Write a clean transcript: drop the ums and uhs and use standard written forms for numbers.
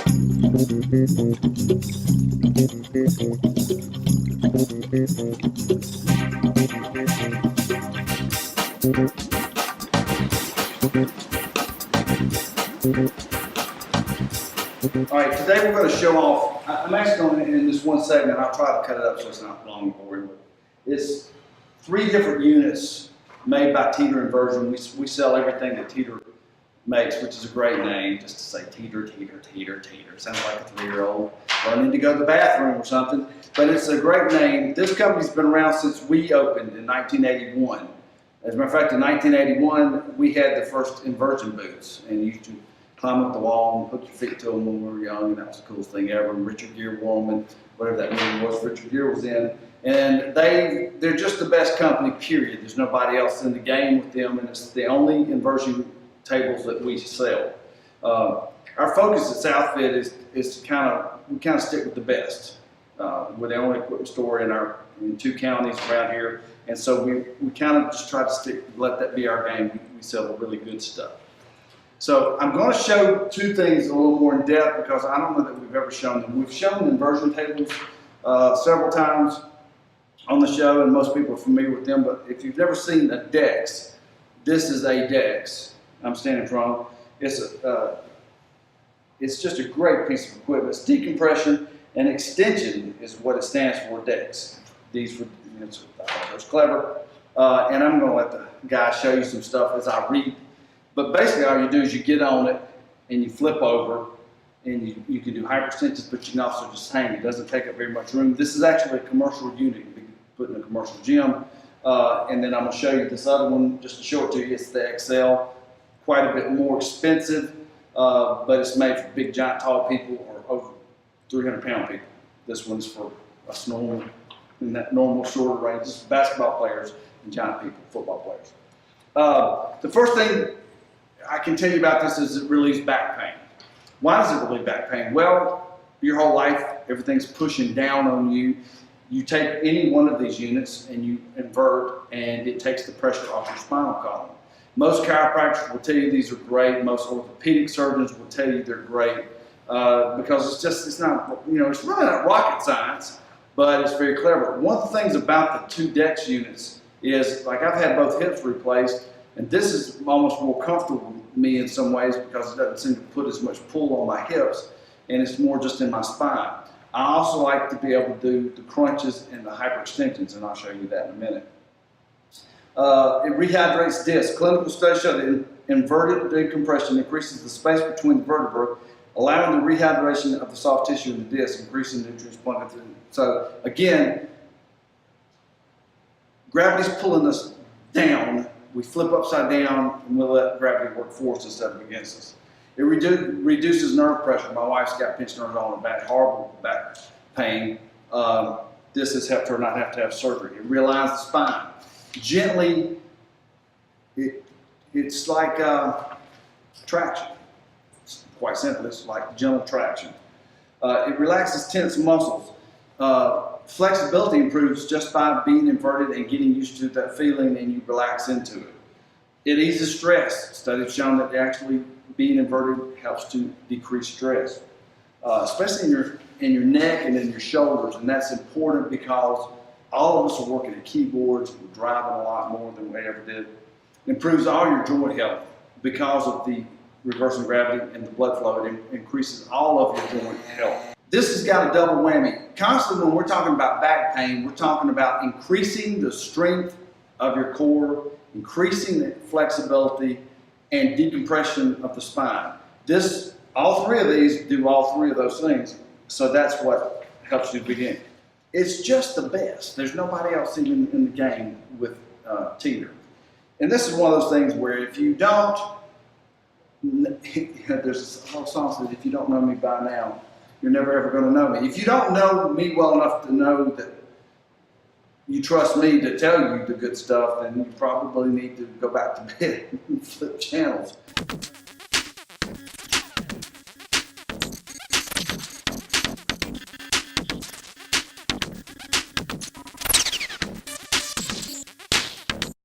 All right, today we're going to show off, I'm actually going to, in this one segment, I'll try to cut it up so it's not long and boring. It's 3 different units made by Teeter Inversion. We sell everything that Teeter makes, which is a great name, just to say Teeter, Teeter, Teeter, Teeter. Sounds like a 3-year-old learning to go to the bathroom or something, but it's a great name. This company's been around since we opened in 1981. As a matter of fact, in 1981, we had the first inversion boots, and you used to climb up the wall and hook your feet to them when we were young, and that was the coolest thing ever. And Richard Gere wore them, and whatever that movie was, Richard Gere was in. And they're just the best company, period. There's nobody else in the game with them, and it's the only inversion tables that we sell. Our focus at Southfit is to kind of stick with the best. We're the only equipment store in 2 counties around here, and so we kind of just try to let that be our game. We sell the really good stuff. So I'm going to show 2 things a little more in depth because I don't know that we've ever shown them. We've shown inversion tables several times on the show, and most people are familiar with them, but if you've never seen a DEX, this is a DEX. I'm standing from. It's just a great piece of equipment. It's decompression and extension is what it stands for, DEX. These, it's clever. And I'm going to let the guy show you some stuff as I read. But basically all you do is you get on it and you flip over, and you can do hyperextensions, but you can also just hang. It doesn't take up very much room. This is actually a commercial unit. You can put in a commercial gym. And then I'm going to show you this other one just to show it to you. It's the XL. Quite a bit more expensive, but it's made for big, giant, tall people or over 300-pound people. This one's for us normal, in that normal shorter range. This is basketball players and giant people, football players. The first thing I can tell you about this is it relieves back pain. Why does it relieve back pain? Well, your whole life, everything's pushing down on you. You take any one of these units and you invert, and it takes the pressure off your spinal column. Most chiropractors will tell you these are great. Most orthopedic surgeons will tell you they're great because it's not, it's really not rocket science, but it's very clever. One of the things about the 2 DEX units is, like, I've had both hips replaced, and this is almost more comfortable with me in some ways because it doesn't seem to put as much pull on my hips, and it's more just in my spine. I also like to be able to do the crunches and the hyperextensions, and I'll show you that in a minute. It rehydrates discs. Clinical studies show that inverted decompression increases the space between the vertebrae, allowing the rehydration of the soft tissue in the disc, increasing nutrients pumping through. So again, gravity's pulling us down. We flip upside down, and we'll let gravity work for us instead of against us. It reduces nerve pressure. My wife's got pinched nerves on her back, horrible back pain. This has helped her not have to have surgery. It realigns the spine. Gently, it's like traction. It's quite simple. It's like gentle traction. It relaxes tense muscles. Flexibility improves just by being inverted and getting used to that feeling, and you relax into it. It eases stress. Studies have shown that actually being inverted helps to decrease stress, especially in your neck and in your shoulders, and that's important because all of us are working at keyboards. We're driving a lot more than we ever did. It improves all your joint health because of the reversing gravity and the blood flow. It increases all of your joint health. This has got a double whammy. Constantly when we're talking about back pain, we're talking about increasing the strength of your core, increasing the flexibility, and decompression of the spine. All 3 of these do all 3 of those things, so that's what helps you begin. It's just the best. There's nobody else even in the game with Teeter. And this is one of those things where if you don't, there's a whole song that says, if you don't know me by now, you're never ever going to know me. If you don't know me well enough to know that you trust me to tell you the good stuff, then you probably need to go back to bed and flip channels.